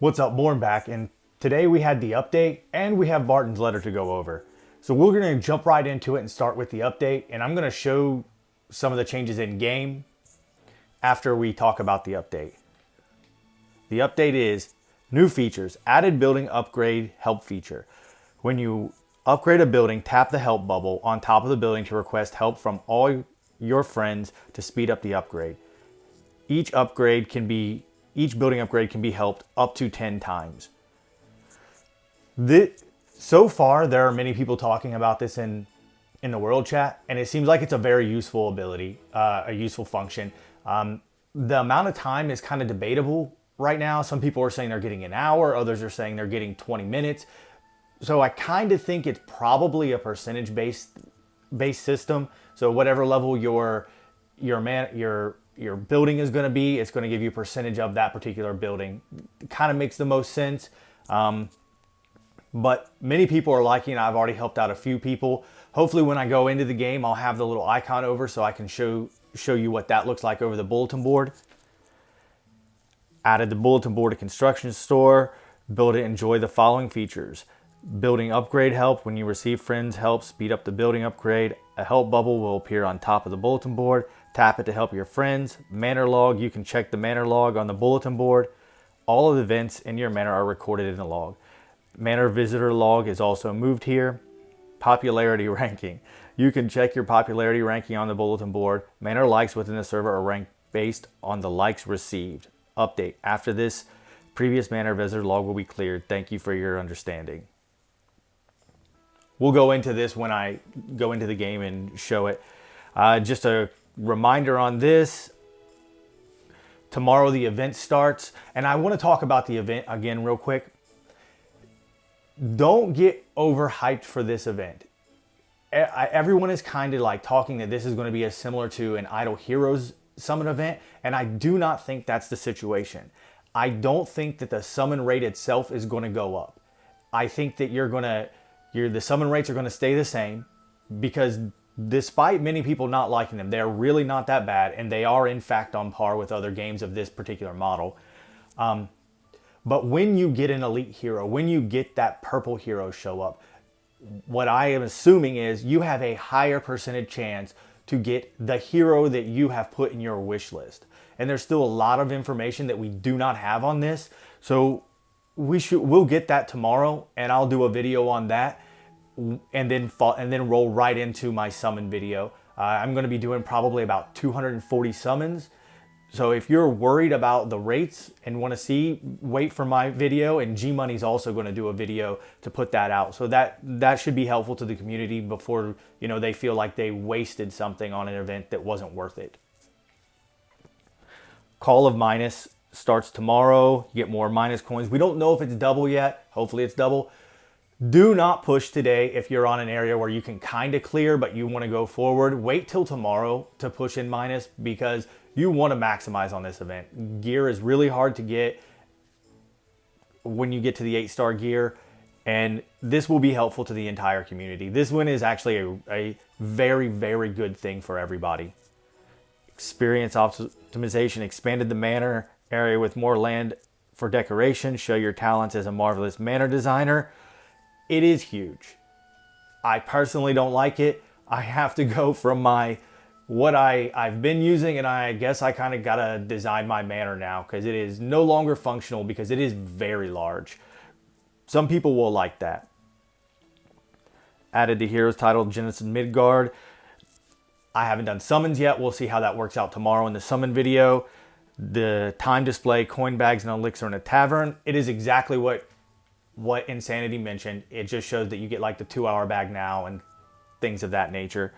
What's up, MourN back, and today we had the update and we have Barton's letter to go over. So we're going to jump right into it and start with the update, and I'm going to show some of the changes in game after we talk about the update. The update is new features, added building upgrade help feature. When you upgrade a building, tap the help bubble on top of the building to request help from all your friends to speed up the upgrade. Each building upgrade can be helped up to 10 times. So far, there are many people talking about this in the world chat, and it seems like it's a very useful ability, a useful function. The amount of time is kind of debatable right now. Some people are saying they're getting an hour, others are saying they're getting 20 minutes. So I kind of think it's probably a percentage-based system. So whatever level your building is going to be, it's going to give you a percentage of that particular building. It kind of makes the most sense. But many people are liking it. I've already helped out a few people. Hopefully when I go into the game, I'll have the little icon over so I can show you what that looks like over the bulletin board. Added the bulletin board to construction store. Build it, enjoy the following features. Building upgrade help. When you receive friends help speed up the building upgrade, a help bubble will appear on top of the bulletin board. Tap it to help your friends. Manor log. You can check the Manor log on the bulletin board. All of the events in your Manor are recorded in the log. Manor visitor log is also moved here. Popularity ranking. You can check your popularity ranking on the bulletin board. Manor likes within the server are ranked based on the likes received. Update. After this, previous Manor visitor log will be cleared. Thank you for your understanding. We'll go into this when I go into the game and show it. Just a reminder on this. Tomorrow the event starts, and I want to talk about the event again real quick. Don't get overhyped for this event. Everyone is kind of like talking that this is going to be as similar to an Idle Heroes summon event, and I do not think that's the situation. I don't think that the summon rate itself is going to go up. I think that the summon rates are going to stay the same, because despite many people not liking them, they're really not that bad, and they are in fact on par with other games of this particular model. But when you get an elite hero, when you get that purple hero show up, what I am assuming is you have a higher percentage chance to get the hero that you have put in your wish list. And there's still a lot of information that we do not have on this. So we'll get that tomorrow, and I'll do a video on that, and then roll right into my summon video. I'm going to be doing probably about 240 summons. So if you're worried about the rates and want to wait for my video, and Gmoney's also going to do a video to put that out. So that should be helpful to the community before, they feel like they wasted something on an event that wasn't worth it. Call of Minus starts tomorrow. You get more minus coins. We don't know if it's double yet. Hopefully it's double. Do not push today if you're on an area where you can kind of clear, but you want to go forward. Wait till tomorrow to push in minus, because you want to maximize on this event. Gear is really hard to get when you get to the 8-star gear, and this will be helpful to the entire community. This one is actually a very, very good thing for everybody. Experience optimization expanded the Manor area with more land for decoration. Show your talents as a marvelous Manor designer. It is huge. I personally don't like it. I have to go from what I've been using, and I guess I kind of gotta design my Manor now, because it is no longer functional because it is very large. Some people will like that. Added the heroes title Genesis Midgard. I haven't done summons yet. We'll see how that works out tomorrow in the summon video. The time display, coin bags, and elixir in a tavern. It is exactly what Insanity mentioned. It just shows that you get like the 2-hour bag now and things of that nature.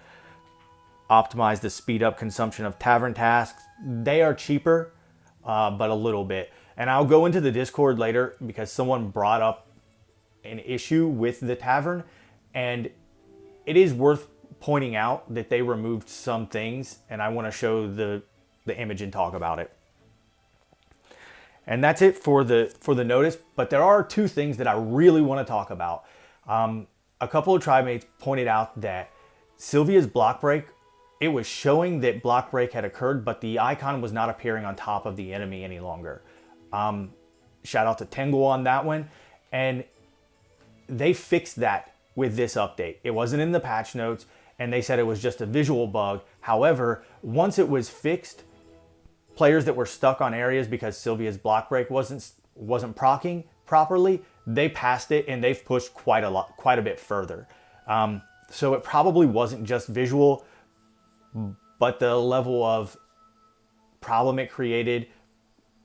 Optimize the speed up consumption of tavern tasks. They are cheaper, but a little bit. And I'll go into the Discord later, because someone brought up an issue with the tavern, and it is worth pointing out that they removed some things, and I want to show the image and talk about it. And that's it for the notice, but there are two things that I really want to talk about. A couple of tribemates pointed out that Sylvia's block break, it was showing that block break had occurred, but the icon was not appearing on top of the enemy any longer. Shout out to Tengle on that one. And they fixed that with this update. It wasn't in the patch notes, and they said it was just a visual bug. However, once it was fixed, players that were stuck on areas because Sylvia's block break wasn't proccing properly, they passed it and they've pushed quite a bit further. So it probably wasn't just visual, but the level of problem it created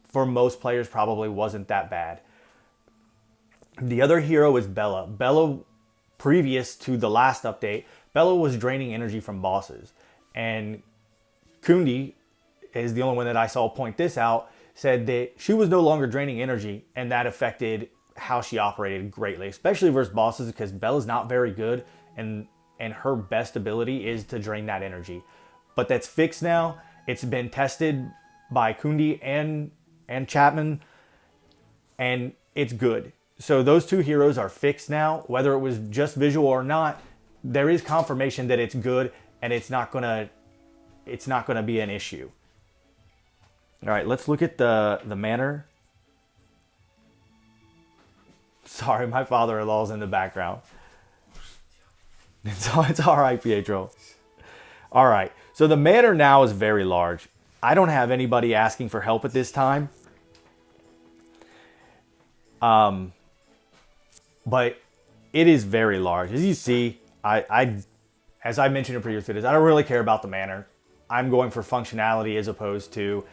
for most players probably wasn't that bad. The other hero is Bella. Bella, previous to the last update, Bella was draining energy from bosses. And Kundi is the only one that I saw point this out, said that she was no longer draining energy, and that affected how she operated greatly, especially versus bosses, because Bella's not very good, and her best ability is to drain that energy. But that's fixed now. It's been tested by Kundi and Chapman, and it's good. So those two heroes are fixed now. Whether it was just visual or not, there is confirmation that it's good, and it's not gonna be an issue. All right, let's look at the Manor. Sorry, my father-in-law's in the background. It's all right, Pietro. All right, so the Manor now is very large. I don't have anybody asking for help at this time. But it is very large. As you see, as I mentioned in previous videos, I don't really care about the Manor. I'm going for functionality as opposed to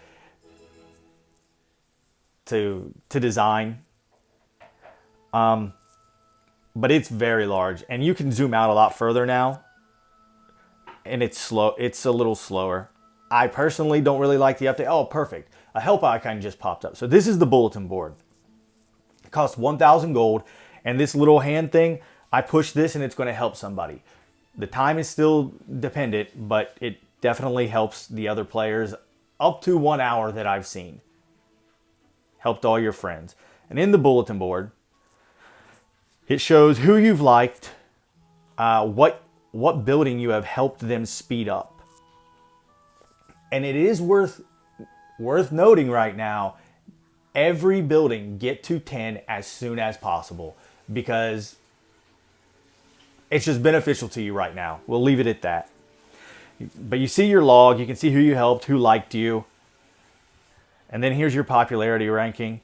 design. But it's very large, and you can zoom out a lot further now, and it's slow. It's a little slower. I personally don't really like the update. Oh, perfect. A help icon just popped up. So this is the bulletin board. It costs 1,000 gold, and this little hand thing, I push this and it's going to help somebody. The time is still dependent, but it definitely helps the other players up to 1 hour that I've seen. Helped all your friends. And in the bulletin board, it shows who you've liked, what building you have helped them speed up. And it is worth noting right now, every building get to 10 as soon as possible, because it's just beneficial to you right now. We'll leave it at that. But you see your log, you can see who you helped, who liked you. And then here's your popularity ranking.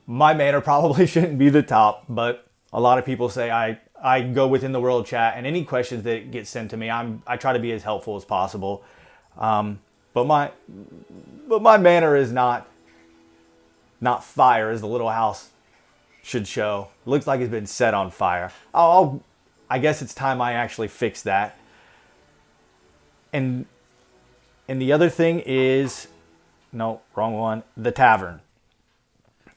My Manor probably shouldn't be the top, but a lot of people say I go within the world chat, and any questions that get sent to me, I try to be as helpful as possible. But my Manor is not fire as the little house should show. It looks like it's been set on fire. I guess it's time I actually fix that. And the other thing is, no, wrong one, the tavern.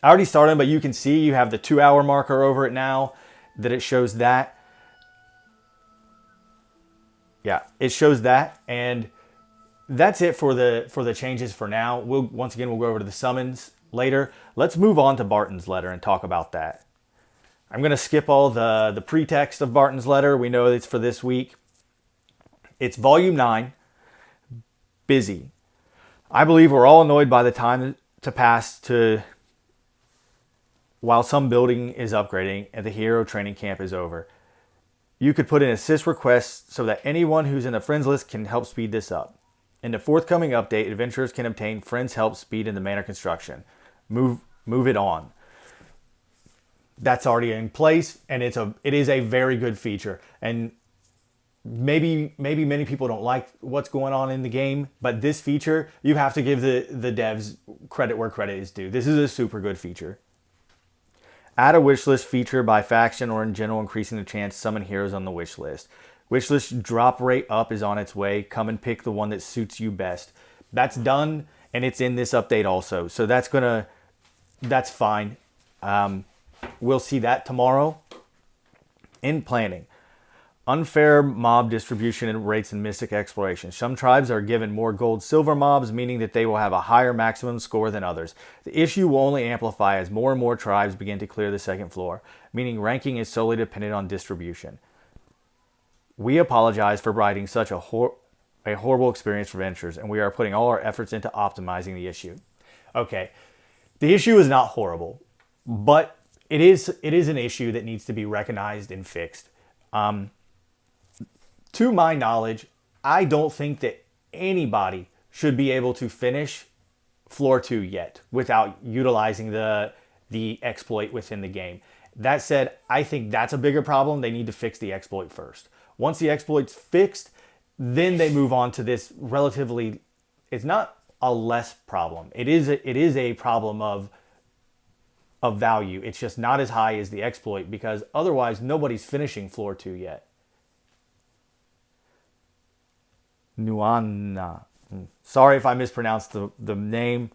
I already started, but you can see you have the 2-hour marker over it now, that it shows that. Yeah, it shows that, and that's it for the changes for now. We'll go over to the summons later. Let's move on to Barton's letter and talk about that. I'm going to skip all the pretext of Barton's letter. We know it's for this week. It's volume 9, busy. I believe we're all annoyed by the time to pass to while some building is upgrading and the hero training camp is over. You could put in assist requests so that anyone who's in the friends list can help speed this up. In the forthcoming update, adventurers can obtain friends help speed in the Manor construction. Move it on. That's already in place, and it is a very good feature. And maybe many people don't like what's going on in the game, but this feature, you have to give the devs credit where credit is due. This is a super good feature. Add a wishlist feature by faction or in general, increasing the chance to summon heroes on the wishlist. Wishlist drop rate up is on its way. Come and pick the one that suits you best. That's done, and it's in this update also. So that's fine. We'll see that tomorrow. In planning, unfair mob distribution and rates in Mystic Exploration. Some tribes are given more gold silver mobs, meaning that they will have a higher maximum score than others. The issue will only amplify as more and more tribes begin to clear the second floor, meaning ranking is solely dependent on distribution. We apologize for providing such a horrible experience for adventurers, and we are putting all our efforts into optimizing the issue. Okay, The issue is not horrible, but it is an issue that needs to be recognized and fixed. To my knowledge, I don't think that anybody should be able to finish floor 2 yet without utilizing the exploit within the game. That said, I think that's a bigger problem. They need to fix the exploit first. Once the exploit's fixed, then they move on to this relatively, it's not a less problem. It is a problem of value. It's just not as high as the exploit, because otherwise nobody's finishing floor 2 yet. Nuana. Sorry if I mispronounced the name.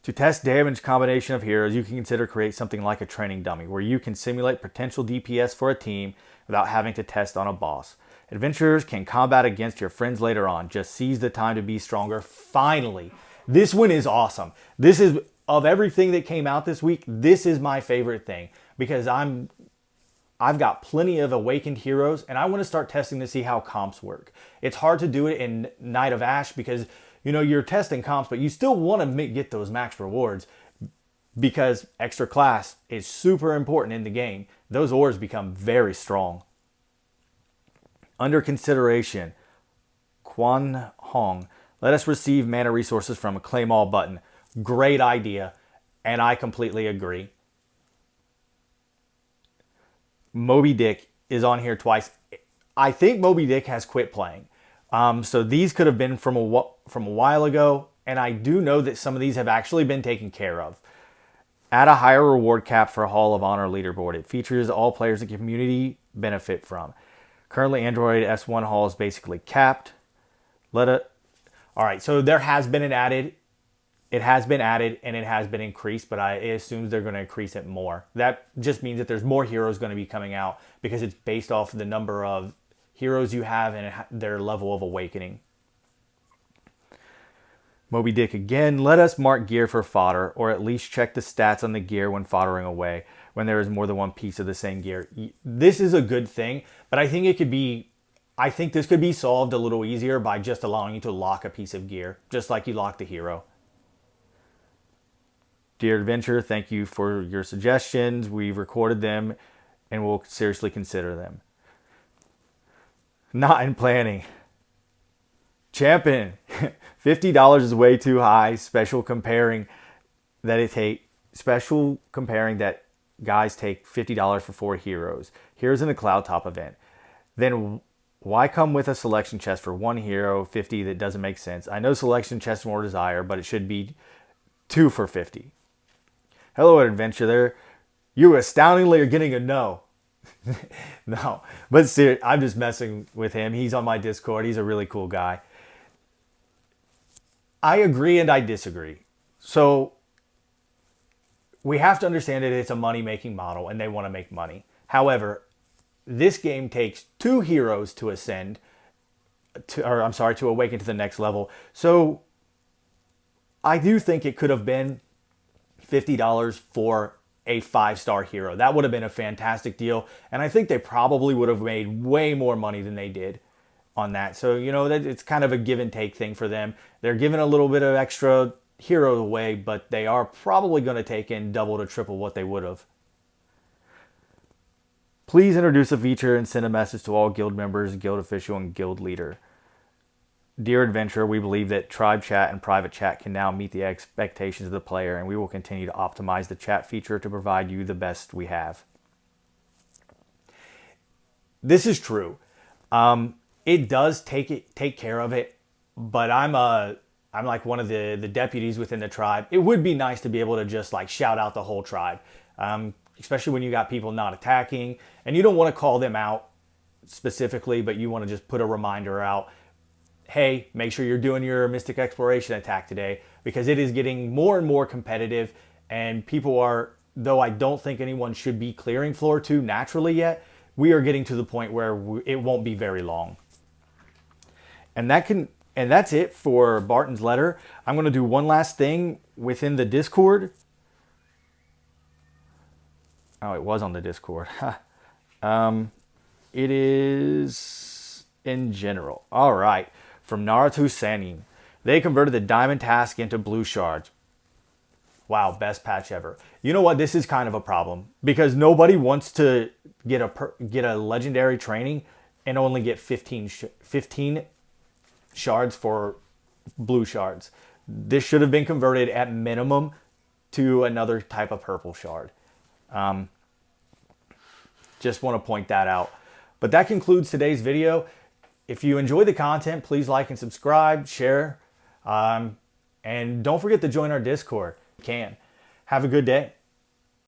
To test damage combination of heroes, you can consider create something like a training dummy, where you can simulate potential DPS for a team without having to test on a boss. Adventurers can combat against your friends later on. Just seize the time to be stronger. Finally, this one is awesome. This is, of everything that came out this week, this is my favorite thing, because I've got plenty of awakened heroes, and I want to start testing to see how comps work. It's hard to do it in Night of Ash because, you know, you're testing comps, but you still want to get those max rewards, because extra class is super important in the game. Those ores become very strong. Under consideration, Quan Hong. Let us receive mana resources from a claim all button. Great idea, and I completely agree. Moby Dick is on here twice. I think Moby Dick has quit playing. So these could have been from a while ago, and I do know that some of these have actually been taken care of. Add a higher reward cap for a Hall of Honor leaderboard. It features all players the community benefit from. Currently, Android S1 Hall is basically capped. All right, so there has been an added. It has been added and it has been increased, but I assume they're going to increase it more. That just means that there's more heroes going to be coming out, because it's based off the number of heroes you have and their level of awakening. Moby Dick again. Let us mark gear for fodder, or at least check the stats on the gear when foddering away, when there is more than one piece of the same gear. This is a good thing, but I think this could be solved a little easier by just allowing you to lock a piece of gear, just like you lock the hero. Dear Adventure, thank you for your suggestions. We've recorded them and we'll seriously consider them. Not in planning. Champion, $50 is way too high. Special comparing that guys take $50 for 4 heroes. Heroes in the Cloud Top event. Then why come with a selection chest for 1 hero, 50? That doesn't make sense. I know selection chest more desire, but it should be 2 for 50. Hello, Adventure there. You astoundingly are getting a no. No, but seriously, I'm just messing with him. He's on my Discord. He's a really cool guy. I agree and I disagree. So we have to understand that it's a money-making model and they want to make money. However, this game takes 2 heroes to to awaken to the next level. So I do think it could have been $50 for a 5-star hero. That would have been a fantastic deal. And I think they probably would have made way more money than they did on that. So, you know, it's kind of a give and take thing for them. They're giving a little bit of extra hero away, but they are probably going to take in double to triple what they would have. Please introduce a feature and send a message to all guild members, guild official, and guild leader. Dear Adventurer, we believe that tribe chat and private chat can now meet the expectations of the player, and we will continue to optimize the chat feature to provide you the best we have. This is true. It does take care of it, but I'm like one of the deputies within the tribe. It would be nice to be able to just like shout out the whole tribe, especially when you got people not attacking, and you don't want to call them out specifically, but you want to just put a reminder out. Hey, make sure you're doing your Mystic Exploration attack today, because it is getting more and more competitive, and people are, though I don't think anyone should be clearing floor 2 naturally yet, we are getting to the point where it won't be very long. And that's it for Barton's letter. I'm going to do one last thing within the Discord. Oh, it was on the Discord. It is in general. All right. From Naruto Sanin. They converted the diamond task into blue shards. Wow, best patch ever. You know what? This is kind of a problem because nobody wants to get a legendary training and only get 15 shards for blue shards. This should have been converted at minimum to another type of purple shard. Just want to point that out. But that concludes today's video. If you enjoy the content, please like and subscribe, share, and don't forget to join our Discord. You can. Have a good day.